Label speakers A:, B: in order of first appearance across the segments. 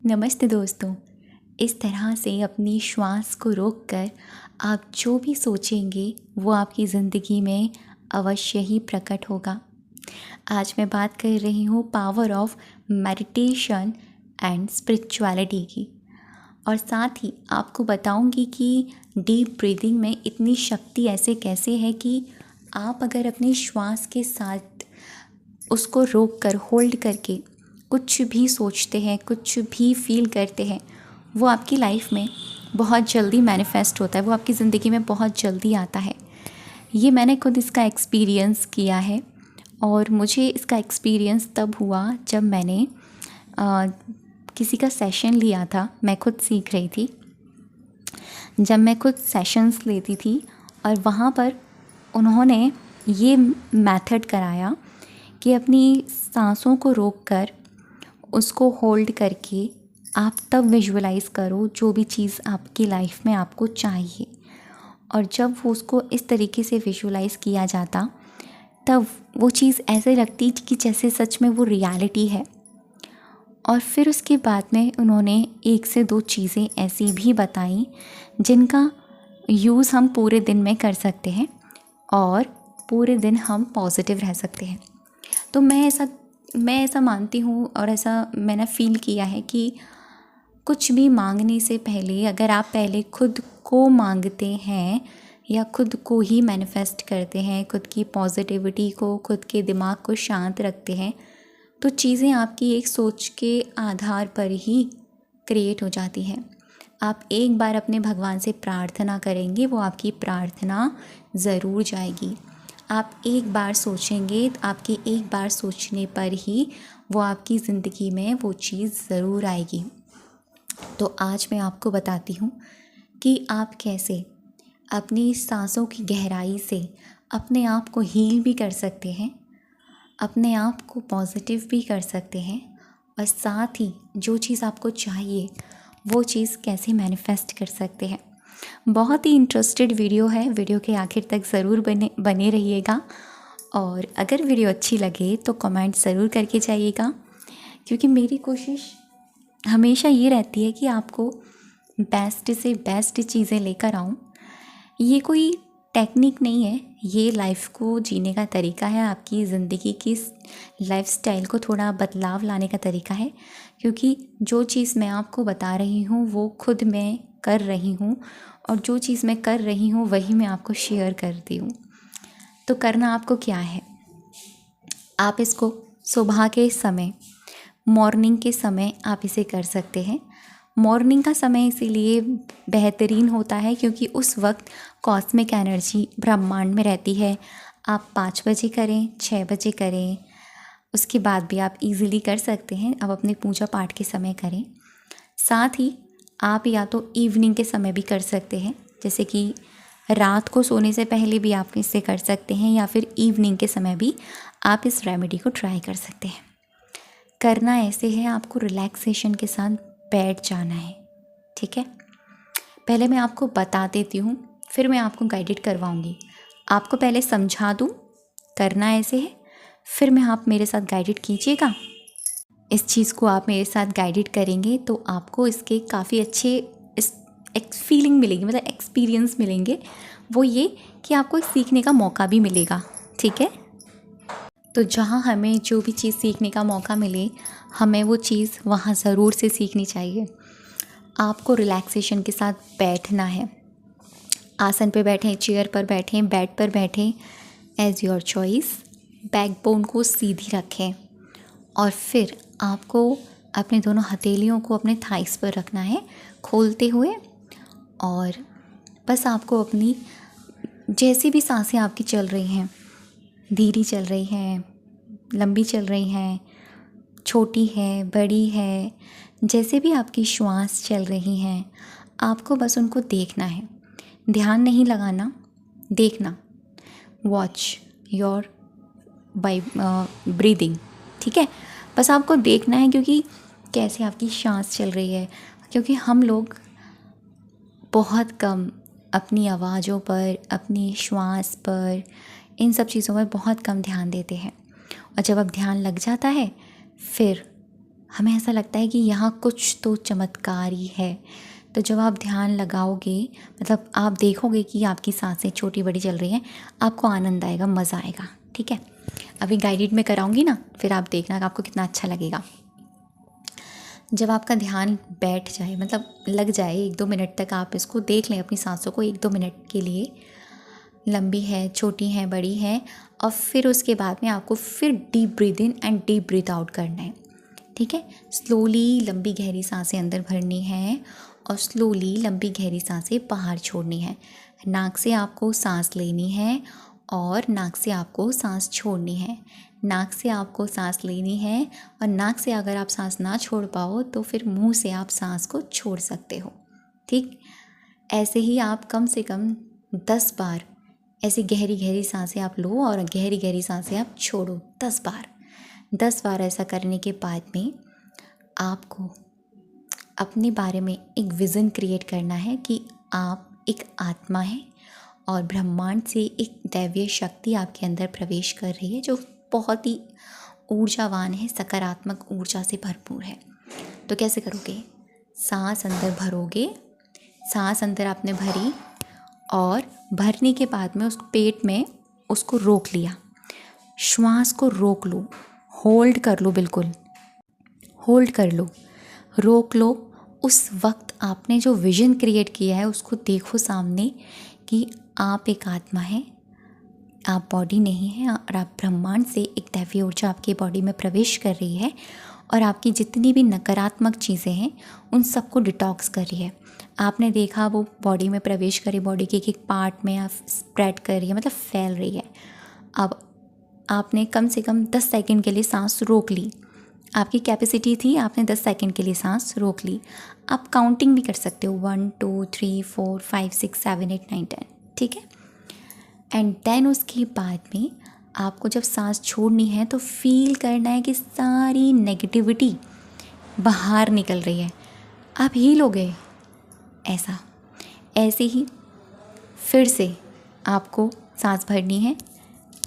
A: नमस्ते दोस्तों। इस तरह से अपनी श्वास को रोककर आप जो भी सोचेंगे वो आपकी ज़िंदगी में अवश्य ही प्रकट होगा। आज मैं बात कर रही हूँ power of meditation and spirituality की, और साथ ही आपको बताऊँगी कि डीप ब्रीदिंग में इतनी शक्ति ऐसे कैसे है कि आप अगर अपनी श्वास के साथ उसको रोक कर होल्ड करके कुछ भी सोचते हैं, कुछ भी फील करते हैं, वो आपकी लाइफ में बहुत जल्दी मैनिफेस्ट होता है, वो आपकी ज़िंदगी में बहुत जल्दी आता है। ये मैंने खुद इसका एक्सपीरियंस किया है, और मुझे इसका एक्सपीरियंस तब हुआ जब मैंने किसी का सेशन लिया था। मैं खुद सीख रही थी। जब मैं खुद सेशंस लेती थी और वहाँ पर उन्होंने ये मेथड कराया कि अपनी सांसों को रोककर उसको होल्ड करके आप तब विजुअलाइज़ करो जो भी चीज़ आपकी लाइफ में आपको चाहिए। और जब वो उसको इस तरीके से विजुअलाइज़ किया जाता तब वो चीज़ ऐसे लगती कि जैसे सच में वो रियलिटी है। और फिर उसके बाद में उन्होंने 1 से 2 चीज़ें ऐसी भी बताई जिनका यूज़ हम पूरे दिन में कर सकते हैं और पूरे दिन हम पॉजिटिव रह सकते हैं। तो मैं ऐसा मानती हूँ और ऐसा मैंने फ़ील किया है कि कुछ भी मांगने से पहले अगर आप पहले खुद को मांगते हैं या खुद को ही मैनिफेस्ट करते हैं, खुद की पॉजिटिविटी को, खुद के दिमाग को शांत रखते हैं, तो चीज़ें आपकी एक सोच के आधार पर ही क्रिएट हो जाती हैं। आप एक बार अपने भगवान से प्रार्थना करेंगे, वो आपकी प्रार्थना ज़रूर जाएगी। आप एक बार सोचेंगे, आपके एक बार सोचने पर ही वो आपकी ज़िंदगी में वो चीज़ ज़रूर आएगी। तो आज मैं आपको बताती हूँ कि आप कैसे अपनी सांसों की गहराई से अपने आप को हील भी कर सकते हैं, अपने आप को पॉजिटिव भी कर सकते हैं, और साथ ही जो चीज़ आपको चाहिए वो चीज़ कैसे मैनिफेस्ट कर सकते हैं। बहुत ही इंटरेस्टेड वीडियो है, वीडियो के आखिर तक ज़रूर बने रहिएगा। और अगर वीडियो अच्छी लगे तो कमेंट ज़रूर करके जाइएगा, क्योंकि मेरी कोशिश हमेशा ये रहती है कि आपको बेस्ट से बेस्ट चीज़ें लेकर आऊँ। ये कोई टेक्निक नहीं है, ये लाइफ को जीने का तरीका है, आपकी ज़िंदगी की लाइफस्टाइल को थोड़ा बदलाव लाने का तरीका है। क्योंकि जो चीज़ मैं आपको बता रही हूँ वो खुद मैं कर रही हूँ, और जो चीज़ मैं कर रही हूँ वही मैं आपको शेयर करती हूँ। तो करना आपको क्या है, आप इसको सुबह के समय, मॉर्निंग के समय आप इसे कर सकते हैं। मॉर्निंग का समय इसीलिए बेहतरीन होता है क्योंकि उस वक्त कॉस्मिक एनर्जी ब्रह्मांड में रहती है। आप 5 बजे करें, 6 बजे करें, उसके बाद भी आप इजीली कर सकते हैं। आप अपने पूजा पाठ के समय करें। साथ ही आप या तो इवनिंग के समय भी कर सकते हैं, जैसे कि रात को सोने से पहले भी आप इसे कर सकते हैं, या फिर इवनिंग के समय भी आप इस रेमेडी को ट्राई कर सकते हैं। करना ऐसे है, आपको रिलैक्सेशन के साथ बैठ जाना है, ठीक है। पहले मैं आपको बता देती हूँ, फिर मैं आपको गाइडेड करवाऊँगी। आपको पहले समझा दूँ करना ऐसे है, फिर मैं आप मेरे साथ गाइडेड कीजिएगा। इस चीज़ को आप मेरे साथ गाइडेड करेंगे तो आपको इसके काफ़ी अच्छे एक फीलिंग मिलेगी, मतलब एक्सपीरियंस मिलेंगे। वो ये कि आपको सीखने का मौका भी मिलेगा, ठीक है। तो जहाँ हमें जो भी चीज़ सीखने का मौका मिले, हमें वो चीज़ वहाँ ज़रूर से सीखनी चाहिए। आपको रिलैक्सेशन के साथ बैठना है। आसन पे बैठें, चेयर पर बैठें, बेड पर बैठें, एज़ योर चॉइस। बैकबोन को सीधी रखें और फिर आपको अपने दोनों हथेलियों को अपने थाइस पर रखना है खोलते हुए। और बस आपको अपनी जैसी भी सांसें आपकी चल रही हैं, धीरे चल रही हैं, लंबी चल रही हैं, छोटी है, बड़ी है, जैसे भी आपकी श्वास चल रही हैं, आपको बस उनको देखना है। ध्यान नहीं लगाना, देखना। वॉच योर बाय ब्रीदिंग, ठीक है। बस आपको देखना है क्योंकि कैसे आपकी सांस चल रही है। क्योंकि हम लोग बहुत कम अपनी आवाज़ों पर, अपनी श्वास पर, इन सब चीज़ों पर बहुत कम ध्यान देते हैं। और जब अब ध्यान लग जाता है फिर हमें ऐसा लगता है कि यहाँ कुछ तो चमत्कार ही है। तो जब आप ध्यान लगाओगे, मतलब आप देखोगे कि आपकी सांसें छोटी बड़ी चल रही हैं, आपको आनंद आएगा, मज़ा आएगा। ठीक है, अभी गाइडेड में कराऊंगी ना, फिर आप देखना कि आपको कितना अच्छा लगेगा। जब आपका ध्यान बैठ जाए, मतलब लग जाए, 1-2 मिनट तक आप इसको देख लें अपनी सांसों को, 1-2 मिनट के लिए, लंबी है, छोटी है, बड़ी है। और फिर उसके बाद में आपको फिर deep breath in and deep breath out करना है। ठीक है, स्लोली लंबी गहरी सांसें अंदर भरनी है और स्लोली लंबी गहरी सांसें बाहर छोड़नी है। नाक से आपको सांस लेनी है और नाक से आपको सांस छोड़नी है। नाक से आपको सांस लेनी है और नाक से अगर आप सांस ना छोड़ पाओ तो फिर मुंह से आप सांस को छोड़ सकते हो। ठीक, ऐसे ही आप कम से कम 10 बार ऐसी गहरी गहरी सांसें आप लो और गहरी गहरी सांसें आप छोड़ो 10 बार। 10 बार ऐसा करने के बाद में आपको अपने बारे में एक विज़न क्रिएट करना है कि आप एक आत्मा हैं और ब्रह्मांड से एक दैवीय शक्ति आपके अंदर प्रवेश कर रही है जो बहुत ही ऊर्जावान है, सकारात्मक ऊर्जा से भरपूर है। तो कैसे करोगे? सांस अंदर भरोगे, सांस अंदर आपने भरी और भरने के बाद में उसको पेट में उसको रोक लिया। श्वास को रोक लो, होल्ड कर लो, बिल्कुल होल्ड कर लो, रोक लो। उस वक्त आपने जो विज़न क्रिएट किया है उसको देखो सामने कि आप एक आत्मा है, आप बॉडी नहीं है और आप ब्रह्मांड से एक दैवीय ऊर्जा आपकी बॉडी में प्रवेश कर रही है और आपकी जितनी भी नकारात्मक चीज़ें हैं उन सबको डिटॉक्स कर रही है। आपने देखा वो बॉडी में प्रवेश करी, बॉडी के एक पार्ट में आप स्प्रेड कर रही है, मतलब फैल रही है। अब आपने कम से कम 10 सेकंड के लिए सांस रोक ली। आपकी कैपेसिटी थी, आपने 10 सेकंड के लिए सांस रोक ली। आप काउंटिंग भी कर सकते हो, 1 2 3 4 5 6 7 8 9 10। ठीक है, एंड देन उसके बाद में आपको जब सांस छोड़नी है तो फील करना है कि सारी नेगेटिविटी बाहर निकल रही है, आप हील हो गए। ऐसे ही फिर से आपको सांस भरनी है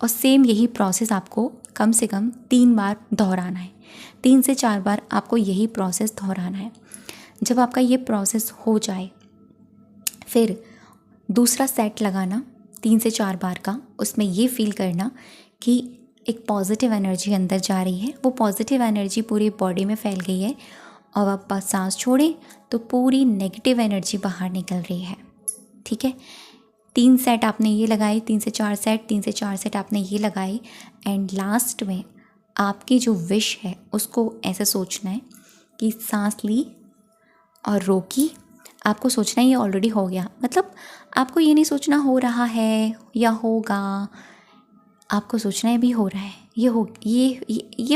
A: और सेम यही प्रोसेस आपको कम से कम 3 बार दोहराना है। 3 से 4 बार आपको यही प्रोसेस दोहराना है। जब आपका ये प्रोसेस हो जाए फिर दूसरा सेट लगाना 3 से 4 बार का। उसमें ये फील करना कि एक पॉजिटिव एनर्जी अंदर जा रही है, वो पॉजिटिव एनर्जी पूरी बॉडी में फैल गई है और आप बस सांस छोड़ें तो पूरी नेगेटिव एनर्जी बाहर निकल रही है। ठीक है, 3 सेट आपने ये लगाए, 3 से 4 सेट, 3 से 4 सेट आपने ये लगाए एंड लास्ट में आपकी जो विश है उसको ऐसे सोचना है कि सांस ली और रोकी। आपको सोचना है ये ऑलरेडी हो गया, मतलब आपको ये नहीं सोचना हो रहा है या होगा, आपको सोचना है भी हो रहा है, ये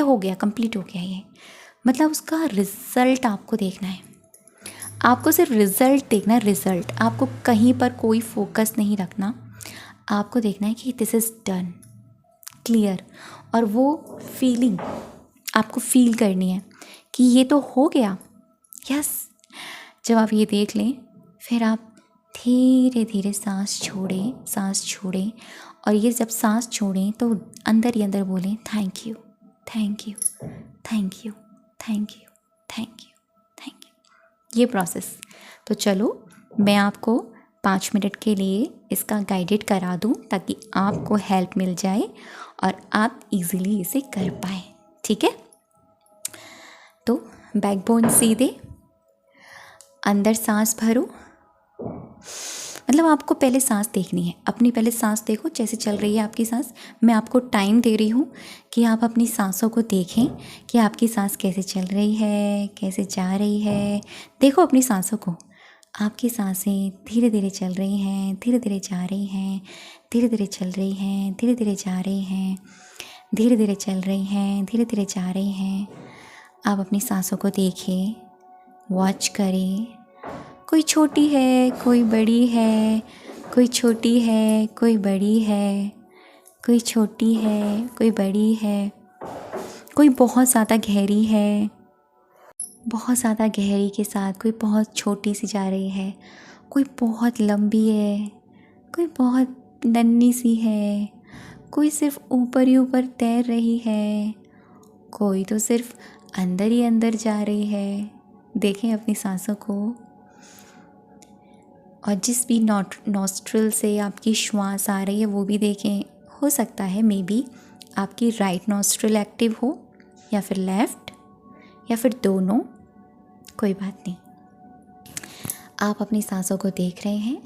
A: हो गया, कंप्लीट हो गया। ये मतलब उसका रिज़ल्ट आपको देखना है, आपको सिर्फ रिज़ल्ट देखना है, रिज़ल्ट। आपको कहीं पर कोई फोकस नहीं रखना, आपको देखना है कि दिस इज़ डन, क्लियर। और वो फीलिंग आपको फील करनी है कि ये तो हो गया, यस। जब आप ये देख लें फिर आप धीरे धीरे सांस छोड़ें और ये जब सांस छोड़ें तो अंदर ही अंदर बोलें thank you, thank you, thank you, thank you, thank you, thank you. ये प्रोसेस। तो चलो मैं आपको 5 मिनट के लिए इसका गाइडेड करा दूँ ताकि आपको हेल्प मिल जाए और आप इजीली इसे कर पाएँ। ठीक है, तो बैकबोन सीधे, अंदर सांस भरो, मतलब आपको पहले सांस देखनी है अपनी, पहले सांस देखो जैसे चल रही है आपकी सांस। मैं आपको टाइम दे रही हूँ कि आप अपनी सांसों को देखें कि आपकी सांस कैसे चल रही है, कैसे जा रही है। देखो अपनी सांसों को, आपकी सांसें धीरे धीरे चल रही हैं, धीरे धीरे जा रही हैं, धीरे धीरे चल रही हैं, धीरे धीरे जा रही हैं, धीरे धीरे चल रही हैं, धीरे धीरे जा रही हैं। आप अपनी सांसों को देखें, वॉच करें, कोई छोटी है, कोई बड़ी है, कोई छोटी है, कोई बड़ी है, कोई छोटी है, कोई बड़ी है, कोई बहुत ज़्यादा गहरी है, बहुत ज़्यादा गहरी के साथ कोई बहुत छोटी सी जा रही है, कोई बहुत लंबी है, कोई बहुत नन्ही सी है, कोई सिर्फ ऊपर ही ऊपर तैर रही है, कोई तो सिर्फ अंदर ही अंदर जा रही है। देखें अपनी सांसों को, और जिस भी नॉस्ट्रिल से आपकी श्वास आ रही है वो भी देखें। हो सकता है मे बी आपकी राइट नॉस्ट्रिल एक्टिव हो या फिर लेफ़्ट या फिर दोनों, कोई बात नहीं। आप अपनी सांसों को देख रहे हैं।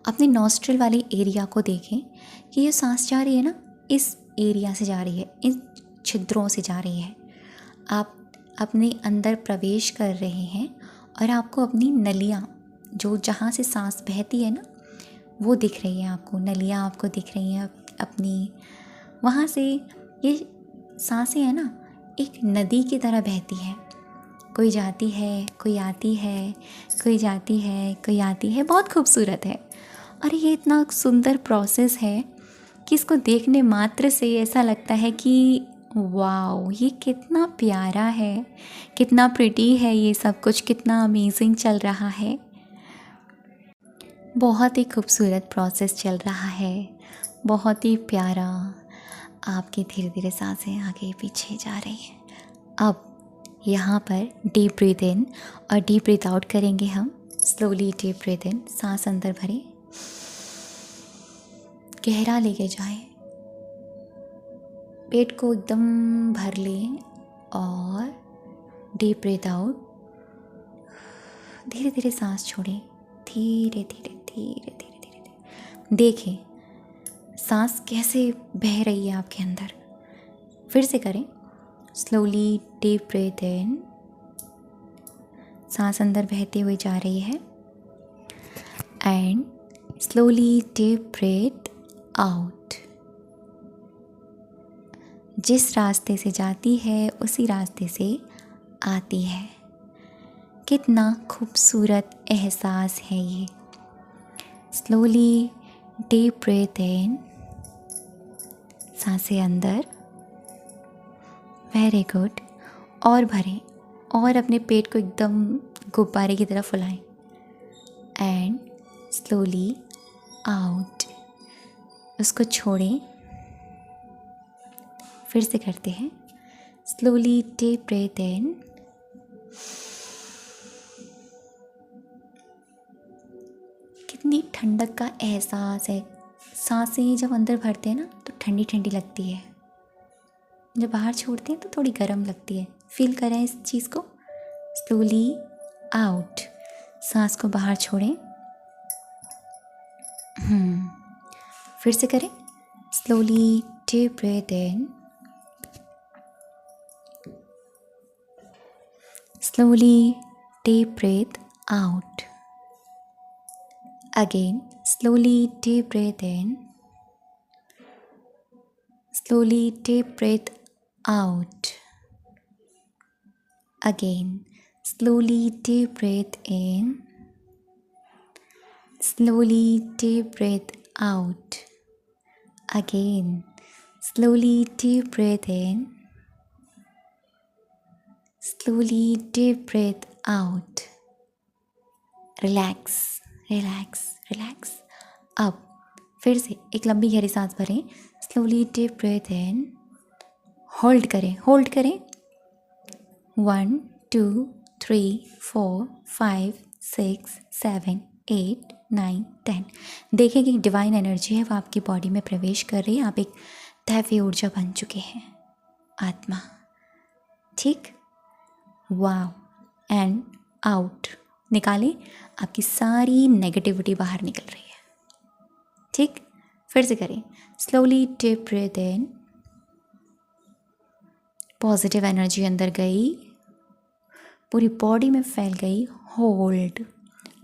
A: अपने नॉस्ट्रिल वाले एरिया को देखें कि ये सांस जा रही है ना, इस एरिया से जा रही है, इन छिद्रों से जा रही है। आप अपने अंदर प्रवेश कर रहे हैं और आपको अपनी नलियाँ, जो जहाँ से सांस बहती है ना, वो दिख रही है आपको। नलियाँ आपको दिख रही हैं अपनी। वहाँ से ये सांसें है ना, एक नदी की तरह बहती है। कोई जाती है, कोई आती है, कोई जाती है, कोई आती है। बहुत खूबसूरत है। और ये इतना सुंदर प्रोसेस है कि इसको देखने मात्र से ऐसा लगता है कि वाओ, ये कितना प्यारा है, कितना प्रिटी है, ये सब कुछ कितना अमेजिंग चल रहा है। बहुत ही खूबसूरत प्रोसेस चल रहा है, बहुत ही प्यारा। आपकी धीरे धीरे सांसें आगे पीछे जा रही हैं। अब यहाँ पर डीप ब्रीथ इन और डीप ब्रीथ आउट करेंगे हम। स्लोली डीप ब्रीथ इन, सांस अंदर भरें, गहरा लेके जाएं, पेट को एकदम भर लें और डीप ब्रीथ आउट। धीरे धीरे सांस छोड़ें, धीरे धीरे धीरे धीरे धीरे धीरे। देखें सांस कैसे बह रही है आपके अंदर। फिर से करें। स्लोली डीप ब्रीथ इन, सांस अंदर बहते हुए जा रही है, and slowly deep breath out. जिस रास्ते से जाती है उसी रास्ते से आती है। कितना खूबसूरत एहसास है ये। स्लोली डीप ब्रीथ इन, सांसें अंदर, वेरी गुड। और भरें और अपने पेट को एकदम गुब्बारे की तरह फुलाएं, एंड स्लोली आउट, उसको छोड़ें। फिर से करते हैं। स्लोली डीप ब्रीथ इन, कितनी ठंडक का एहसास है। सांसें जब अंदर भरते हैं ना तो ठंडी ठंडी लगती है, जब बाहर छोड़ते हैं तो थोड़ी गर्म लगती है। फील करें इस चीज़ को। स्लोली आउट, सांस को बाहर छोड़ें। फिर से करें। Slowly deep breath in, slowly deep breath out. Again slowly deep breath in, slowly deep breath out. Again slowly deep breath in, slowly deep breath out. Again slowly deep breath in, slowly deep breath out. Relax relax relax. अब फिर से एक लंबी गहरी सांस भरें। Slowly deep breath इन, hold करें, hold करें। 1 2 3 4 5 6 7 8 9 10। देखें कि डिवाइन एनर्जी है वो आपकी बॉडी में प्रवेश कर रही है। आप एक दैवीय ऊर्जा बन चुके हैं, आत्मा। ठीक, वाओ। एंड आउट, निकालें। आपकी सारी नेगेटिविटी बाहर निकल रही है। ठीक, फिर से करें। स्लोली डीप ब्रीथ इन, पॉजिटिव एनर्जी अंदर गई, पूरी बॉडी में फैल गई। होल्ड।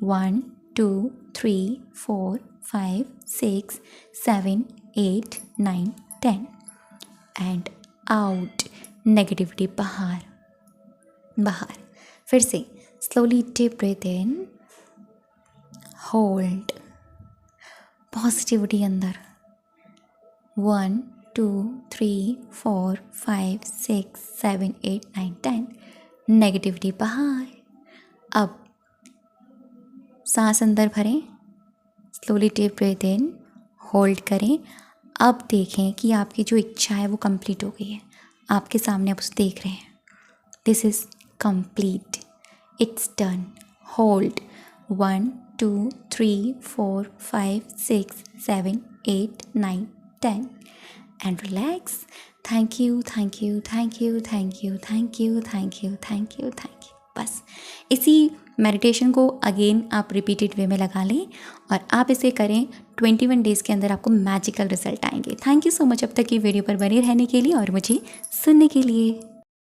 A: 1 2 3 4 5 6 7 8 9 10। एंड आउट, नेगेटिविटी बाहर बाहर। फिर से स्लोली डीप ब्रीथ इन, होल्ड, पॉजिटिविटी अंदर। 1 2 3 4 5 6 7 8 9 10। नेगेटिविटी बाहर। अब सांस अंदर भरें। स्लोली डीप ब्रीथ इन, होल्ड करें। अब देखें कि आपकी जो इच्छा है वो कंप्लीट हो गई है। आपके सामने आप उसे देख रहे हैं। This is complete. It's done. Hold. 1, 2, 3, 4, 5, 6, 7, 8, 9, 10. And relax. Thank you, thank you, thank you, thank you, thank you, thank you, thank you, thank you. बस इसी मेडिटेशन को अगेन आप रिपीटेड वे में लगा लें और आप इसे करें. 21 डेज़ के अंदर आपको मैजिकल रिजल्ट आएंगे. थैंक यू सो मच अब तक की वीडियो पर बने रहने के लिए और मुझे सुनने के लिए.